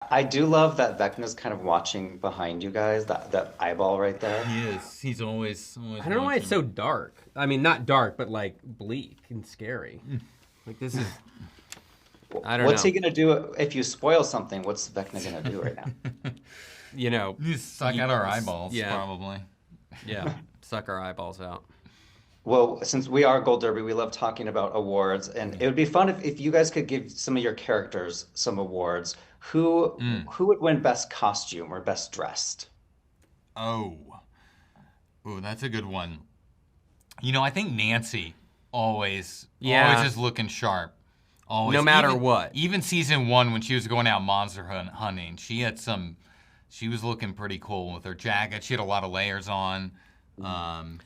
I do love that Vecna's kind of watching behind you guys, that eyeball right there. He is. He's always I don't know why it's watching. so dark. I mean, not dark, but like bleak and scary. Like this is. I don't What's know. he gonna do if you spoil something? What's Vecna gonna do right now? You know. You suck out our eyeballs, Yeah. probably. Yeah. Suck our eyeballs out. Well, since we are Gold Derby, we love talking about awards, and it would be fun if you guys could give some of your characters some awards. Who would win best costume or best dressed? Oh. Ooh, that's a good one. You know, I think Nancy always just looking sharp. Always. No matter even, what. Even season 1 when she was going out monster hunting, she was looking pretty cool with her jacket. She had a lot of layers on.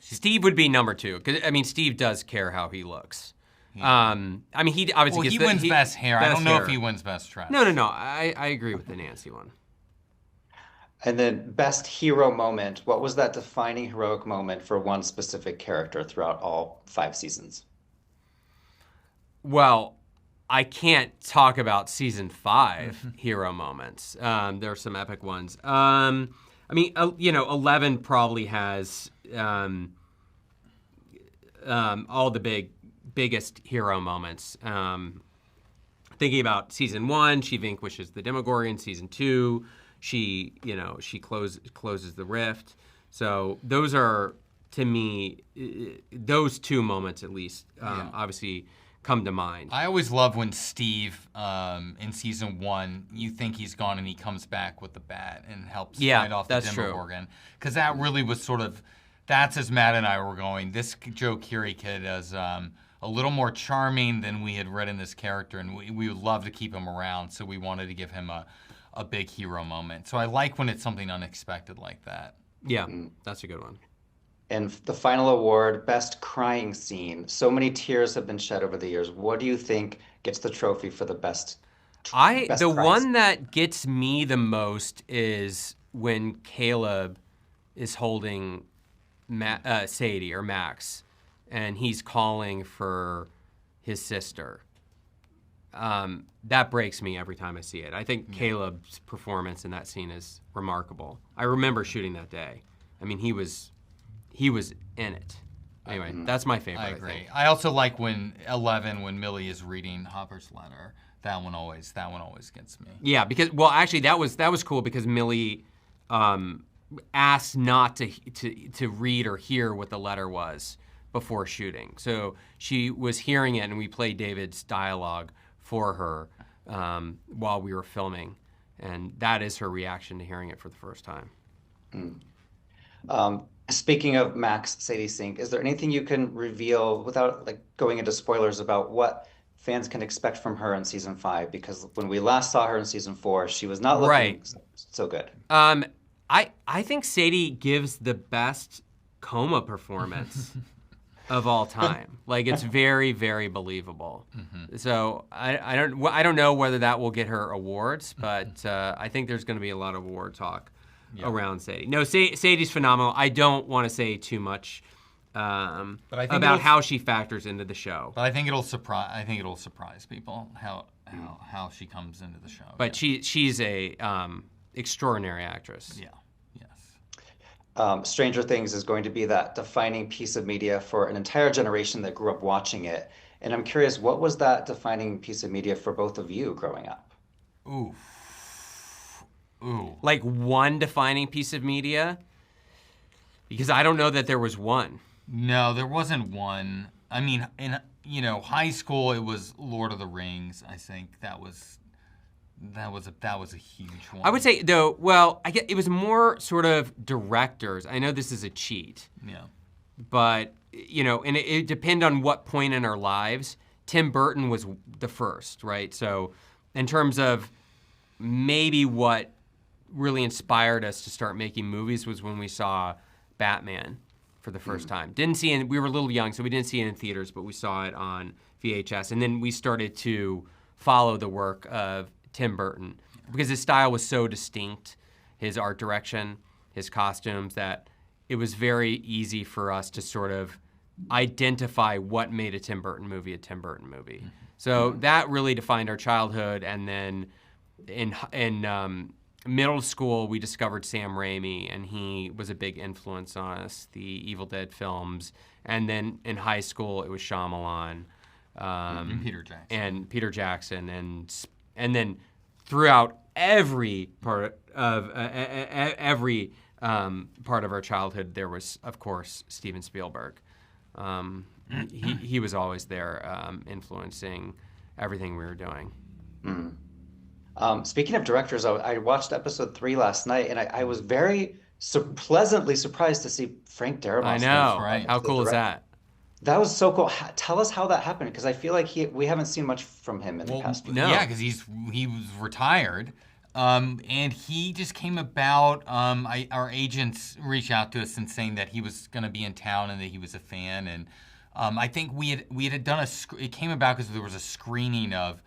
Steve would be number 2 because I mean Steve does care how he looks. I mean he obviously Well, gets he wins best hair. I don't know hair. if he wins best dress. No. I agree with the Nancy one. And then best hero moment. What was that defining heroic moment for one specific character throughout all 5 seasons? Well, I can't talk about season 5 hero moments. There are some epic ones. I mean, 11 probably has all the biggest hero moments. Thinking about season 1, she vanquishes the Demogorgon. Season 2, she closes the rift. So those are, to me, those 2 moments at least, obviously come to mind. I always love when Steve, in season 1, you think he's gone and he comes back with the bat and helps fight off the that's true. Demogorgon. Because that really was sort of, that's as Matt and I were going. This Joe Keery kid is a little more charming than we had read in this character, and we would love to keep him around, so we wanted to give him a big hero moment. So I like when it's something unexpected like that. Yeah, that's a good one. And the final award, best crying scene. So many tears have been shed over the years. What do you think gets the trophy for the best The crying one scene? that gets me the most is when Caleb is holding Sadie or Max, and he's calling for his sister. That breaks me every time I see it. I think Caleb's performance in that scene is remarkable. I remember shooting that day. I mean, he was in it. Anyway, that's my favorite. I agree. think. I also like when 11, when Millie is reading Hopper's letter. That one always gets me. Yeah, because actually that was cool because Millie asked not to read or hear what the letter was before shooting. So she was hearing it, and we played David's dialogue for her while we were filming, and that is her reaction to hearing it for the first time. Speaking of Max, Sadie Sink, is there anything you can reveal without going into spoilers about what fans can expect from her in season 5? Because when we last saw her in season 4, she was not looking Right. so good. I think Sadie gives the best coma performance of all time. Like it's very, very believable. So I don't know whether that will get her awards, but I think there's going to be a lot of award talk around Sadie. No, Sadie's phenomenal. I don't want to say too much about how she factors into the show. But I think it'll surprise people how she comes into the show. But she's a extraordinary actress. Yeah. Yes. Stranger Things is going to be that defining piece of media for an entire generation that grew up watching it. And I'm curious, what was that defining piece of media for both of you growing up? Ooh. Like one defining piece of media? Because I don't know that there was one. No, there wasn't one. I mean, in high school, it was Lord of the Rings. I think that was a huge one. I would say though, well, I get it was more sort of directors. I know this is a cheat. Yeah. But and it depends on what point in our lives. Tim Burton was the first, right? So, in terms of maybe what really inspired us to start making movies was when we saw Batman for the first time. Didn't see it, we were a little young, so we didn't see it in theaters, but we saw it on VHS. And then we started to follow the work of Tim Burton because his style was so distinct, his art direction, his costumes, that it was very easy for us to sort of identify what made a Tim Burton movie a Tim Burton movie. So that really defined our childhood, and then in middle school, we discovered Sam Raimi, and he was a big influence on us, the Evil Dead films. And then in high school, it was Shyamalan. And Peter Jackson. And then throughout every part of part of our childhood, there was, of course, Steven Spielberg. He was always there, influencing everything we were doing. Speaking of directors, I watched episode 3 last night, and I was very pleasantly surprised to see Frank Darabont. I know. Right. How cool is that? That was so cool. Tell us how that happened, because I feel like we haven't seen much from him in the past few years. Yeah, because he was retired, and he just came about. Our agents reached out to us and saying that he was going to be in town and that he was a fan, and I think we had done it came about because there was a screening of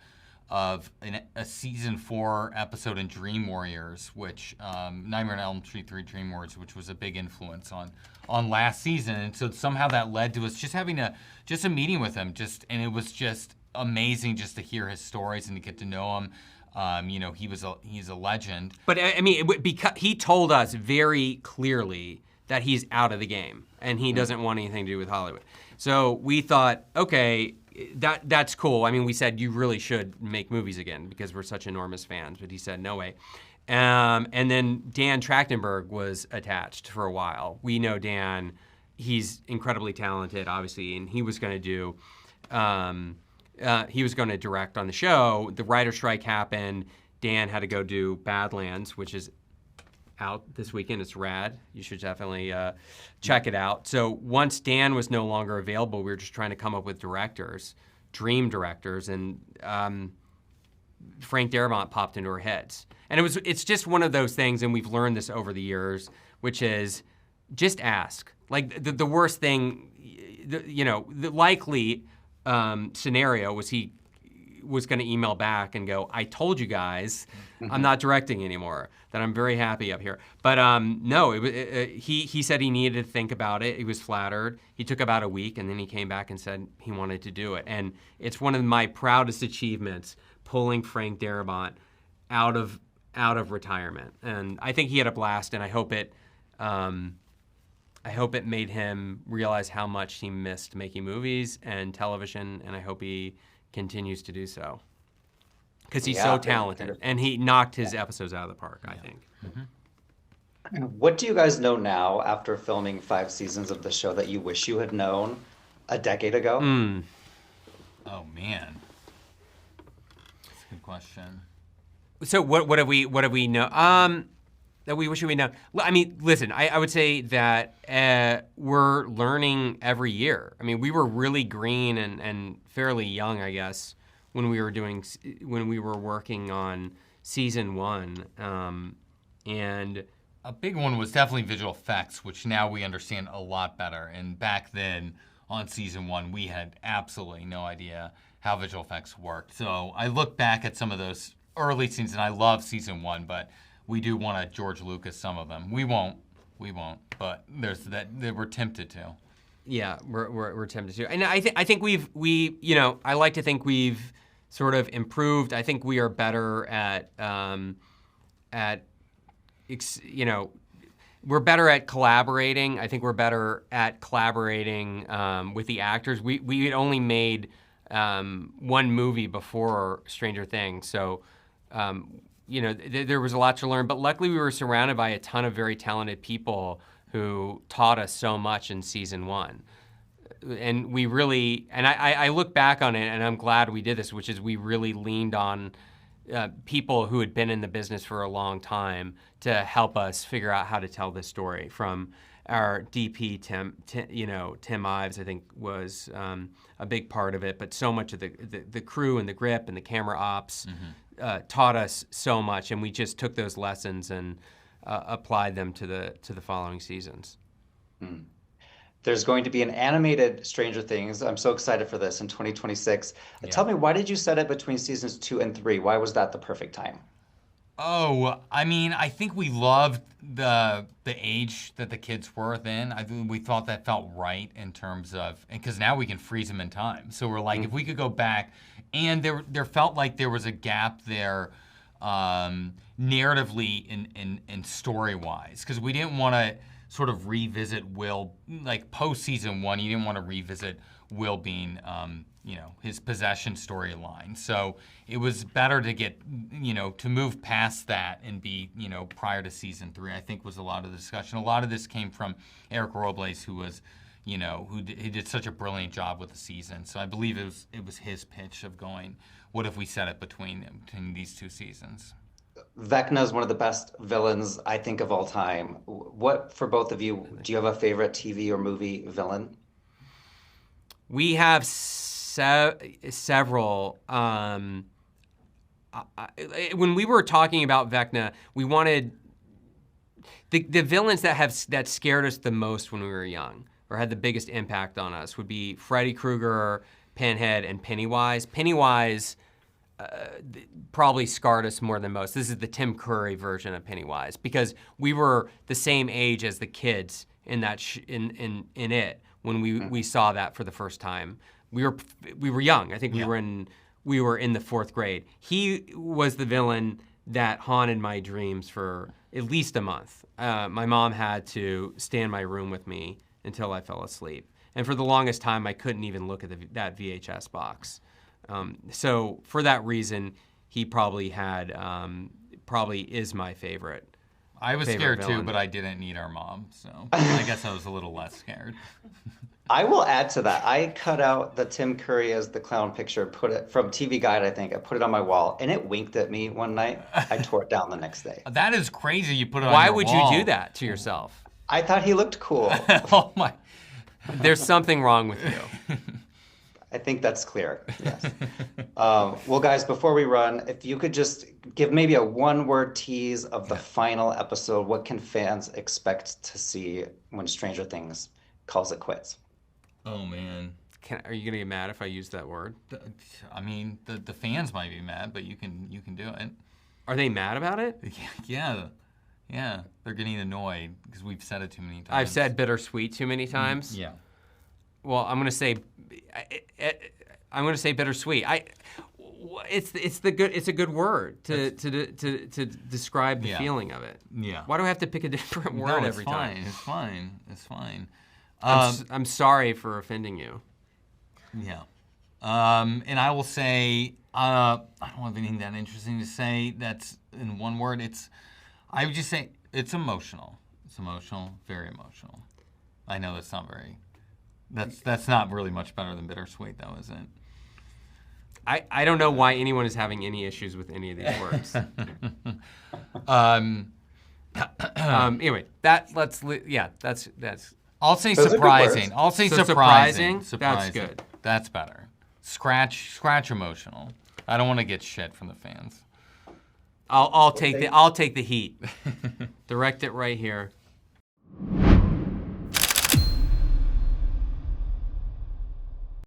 a season 4 episode in Dream Warriors, which Nightmare on Elm Street 3 Dream Warriors, which was a big influence on last season, and so somehow that led to us just having a meeting with him, and it was just amazing just to hear his stories and to get to know him. He's a legend. But I mean, because he told us very clearly that he's out of the game and he doesn't want anything to do with Hollywood. So we thought, okay, that's cool. I mean, we said you really should make movies again because we're such enormous fans. But he said no way. And then Dan Trachtenberg was attached for a while. We know Dan; he's incredibly talented, obviously, and he was going to do. He was going to direct on the show. The writer's strike happened. Dan had to go do Badlands, which is out this weekend. It's rad. You should definitely check it out. So once Dan was no longer available, we were just trying to come up with dream directors, and Frank Darabont popped into our heads. And it's just one of those things, and we've learned this over the years, which is just ask. Like the worst thing, the likely scenario was he was going to email back and go, I told you guys I'm not directing anymore, that I'm very happy up here. But no, he said he needed to think about it. He was flattered. He took about a week, and then he came back and said he wanted to do it. And it's one of my proudest achievements, pulling Frank Darabont out of retirement. And I think he had a blast, and I hope it made him realize how much he missed making movies and television, and I hope he continues to do so. Because he's so talented, and he knocked his episodes out of the park, I think. What do you guys know now after filming 5 seasons of the show that you wish you had known a decade ago? Oh, man. That's a good question. So what have we know? That we wish we know. I mean, listen, I would say that we're learning every year. I mean, we were really green and fairly young, I guess, when we were working on season 1. And a big one was definitely visual effects, which now we understand a lot better. And back then on season 1, we had absolutely no idea how visual effects worked. So I look back at some of those early scenes, and I love season 1, but we do want to George Lucas some of them. We won't, but there's that we're tempted to. Yeah, we're tempted to. And I think I like to think we've sort of improved. I think we are better at we're better at collaborating. I think we're better at collaborating with the actors. We had only made one movie before Stranger Things, so there was a lot to learn. But luckily, we were surrounded by a ton of very talented people who taught us so much in season 1. And we really, and I look back on it, and I'm glad we did this, which is we really leaned on people who had been in the business for a long time to help us figure out how to tell this story. From our DP, Tim Ives, I think, was a big part of it, but so much of the crew and the grip and the camera ops taught us so much, and we just took those lessons and applied them to the following seasons. There's going to be an animated Stranger Things. I'm so excited for this in 2026. Yeah. Tell me, why did you set it between seasons 2 and 3? Why was that the perfect time? Oh, I mean, I think we loved the age that the kids were then. We thought that felt right in terms of, because now we can freeze them in time. So we're like, if we could go back, and there felt like there was a gap there narratively and story-wise, because we didn't want to sort of revisit Will, like post-season 1, you didn't want to revisit Will being, his possession storyline. So it was better to get, to move past that and be, prior to season 3, I think was a lot of the discussion. A lot of this came from Eric Robles, who was, he did such a brilliant job with the season. So I believe it was his pitch of going, what if we set it between these 2 seasons? Vecna is one of the best villains, I think, of all time. What, for both of you, do you have a favorite TV or movie villain? We have several. When we were talking about Vecna, we wanted the villains that scared us the most when we were young or had the biggest impact on us would be Freddy Krueger, Pinhead, and Pennywise. Pennywise probably scarred us more than most. This is the Tim Curry version of Pennywise because we were the same age as the kids in that in it when we saw that for the first time. We were young. I think we were in the 4th grade. He was the villain that haunted my dreams for at least a month. My mom had to stay in my room with me until I fell asleep. And for the longest time, I couldn't even look at that VHS box. So for that reason, he probably is my favorite. I was scared too, but I didn't need our mom, so I guess I was a little less scared. I will add to that. I cut out the Tim Curry as the clown picture, put it from TV Guide, I think. I put it on my wall, and it winked at me one night. I tore it down the next day. That is crazy. You put it on Why your would wall. you do that to yourself? I thought he looked cool. Oh my! There's something wrong with you. I think that's clear. Yes. Well, guys, before we run, if you could just give maybe a one-word tease of the final episode, what can fans expect to see when Stranger Things calls it quits? Oh man! Are you gonna get mad if I use that word? I mean, the fans might be mad, but you can do it. Are they mad about it? Yeah. They're getting annoyed because we've said it too many times. I've said bittersweet too many times. Yeah. Well, I'm gonna say bittersweet. It's a good word to describe the feeling of it. Yeah. Why do I have to pick a different word every time? It's fine. I'm sorry for offending you. Yeah. And I will say, I don't have anything that interesting to say that's in one word. I would just say it's emotional. It's emotional, very emotional. I know that's not very, that's not really much better than bittersweet though, is it? I don't know why anyone is having any issues with any of these words. Anyway, that's. I'll say Those are good surprising. words. I'll say So surprising. That's good. That's better. Scratch emotional. I don't want to get shit from the fans. I'll take the heat. Direct it right here.